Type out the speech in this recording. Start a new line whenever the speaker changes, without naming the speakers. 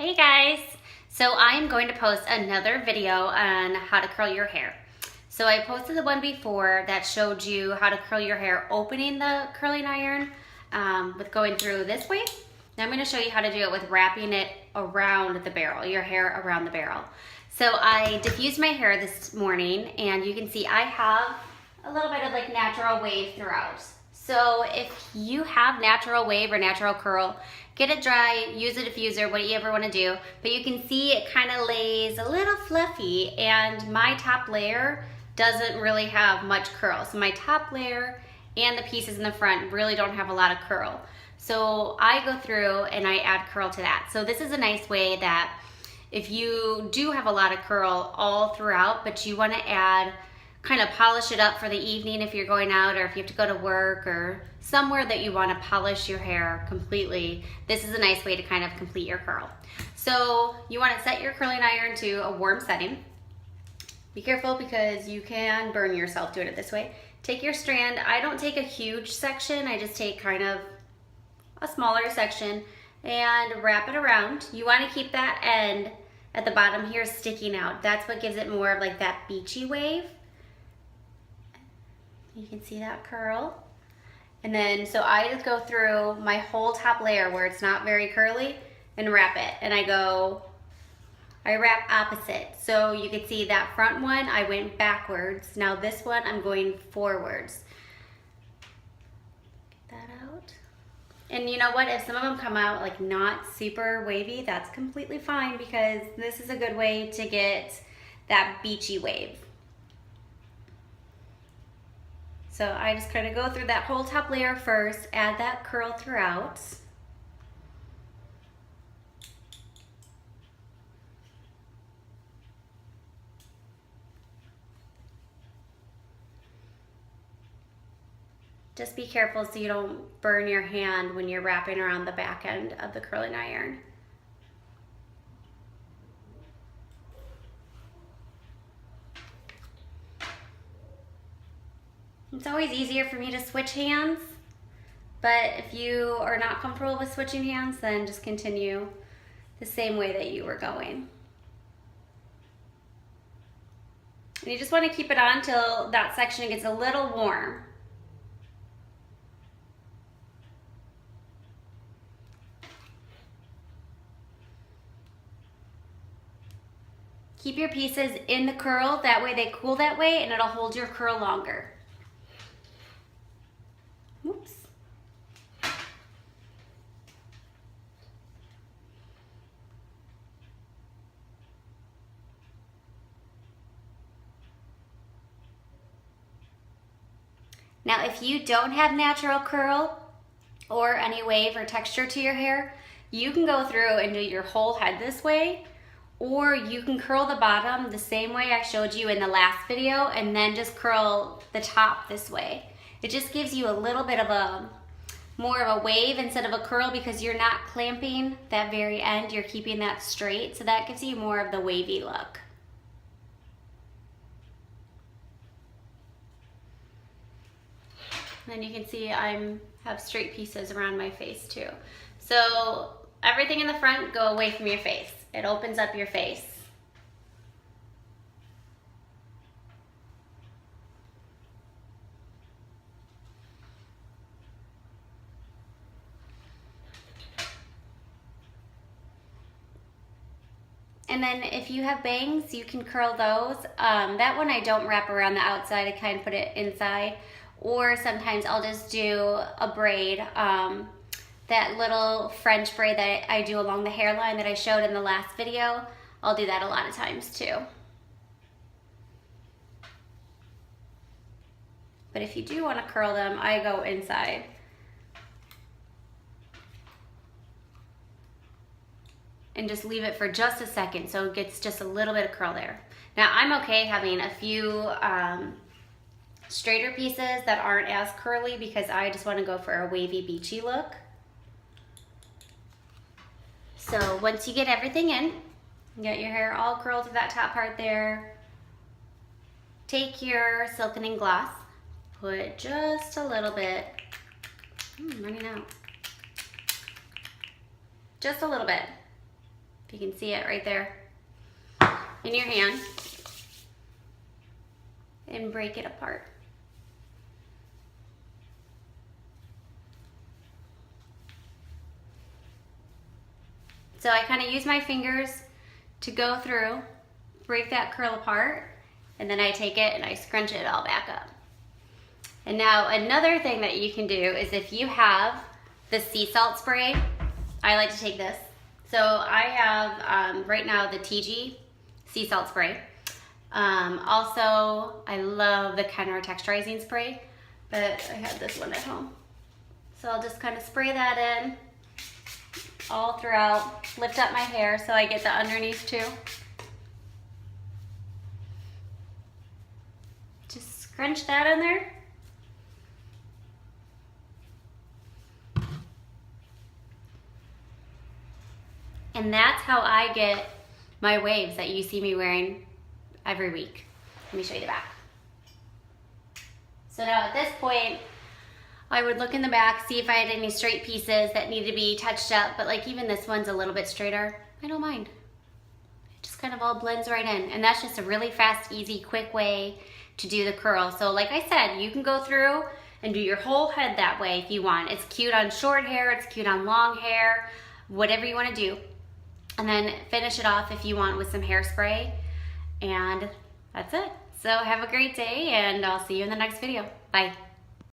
Hey guys! So I am going to post another video on how to curl your hair. So I posted the one before that showed you how to curl your hair opening the curling iron with going through this way. Now I'm going to show you how to do it with wrapping it around the barrel, your hair around the barrel. So I diffused my hair this morning and you can see I have a little bit of like natural wave throughout. So if you have natural wave or natural curl, get it dry, use a diffuser, whatever you want to do. But you can see it kind of lays a little fluffy and my top layer doesn't really have much curl. So my top layer and the pieces in the front really don't have a lot of curl. So I go through and I add curl to that. So this is a nice way that if you do have a lot of curl all throughout, but you want to add, kind of polish it up for the evening if you're going out or if you have to go to work or somewhere that you want to polish your hair completely, this is a nice way to kind of complete your curl. So you want to set your curling iron to a warm setting. Be careful because you can burn yourself doing it this way. Take your strand. I don't take a huge section. I just take kind of a smaller section and wrap it around. You want to keep that end at the bottom here sticking out. That's what gives it more of like that beachy wave. You can see that curl. And then, so I just go through my whole top layer where it's not very curly and wrap it. And I wrap opposite. So you can see that front one, I went backwards. Now this one, I'm going forwards. Get that out. And you know what, if some of them come out like not super wavy, that's completely fine because this is a good way to get that beachy wave. So I just kind of go through that whole top layer first, add that curl throughout. Just be careful so you don't burn your hand when you're wrapping around the back end of the curling iron. It's always easier for me to switch hands, but if you are not comfortable with switching hands, then just continue the same way that you were going. And you just want to keep it on till that section gets a little warm. Keep your pieces in the curl, that way they cool that way and it'll hold your curl longer. Oops. Now if you don't have natural curl or any wave or texture to your hair, you can go through and do your whole head this way, or you can curl the bottom the same way I showed you in the last video and then just curl the top this way. It just gives you a little bit of more of a wave instead of a curl because you're not clamping that very end, you're keeping that straight, so that gives you more of the wavy look. And then you can see I have straight pieces around my face too. So everything in the front, go away from your face. It opens up your face. And then if you have bangs, you can curl those. That one I don't wrap around the outside, I kind of put it inside. Or sometimes I'll just do a braid, that little French braid that I do along the hairline that I showed in the last video. I'll do that a lot of times too. But if you do want to curl them, I go inside. And just leave it for just a second so it gets just a little bit of curl there. Now I'm okay having a few straighter pieces that aren't as curly because I just want to go for a wavy beachy look. So once you get everything in, you get your hair all curled to that top part there, take your silkening gloss, put just a little bit, I'm running out, just a little bit. If you can see it right there in your hand, and break it apart. So I kind of use my fingers to go through, break that curl apart, and then I take it and I scrunch it all back up. And now another thing that you can do is if you have the sea salt spray, I like to take this. So I have right now the TG sea salt spray. Also, I love the Kenra texturizing spray, but I have this one at home. So I'll just kind of spray that in all throughout, lift up my hair so I get the underneath too. Just scrunch that in there. And that's how I get my waves that you see me wearing every week. Let me show you the back. So now at this point, I would look in the back, see if I had any straight pieces that need to be touched up, but like even this one's a little bit straighter. I don't mind. It just kind of all blends right in. And that's just a really fast, easy, quick way to do the curl. So like I said, you can go through and do your whole head that way if you want. It's cute on short hair, it's cute on long hair, whatever you want to do. And then finish it off if you want with some hairspray. And that's it. So have a great day, and I'll see you in the next video. Bye.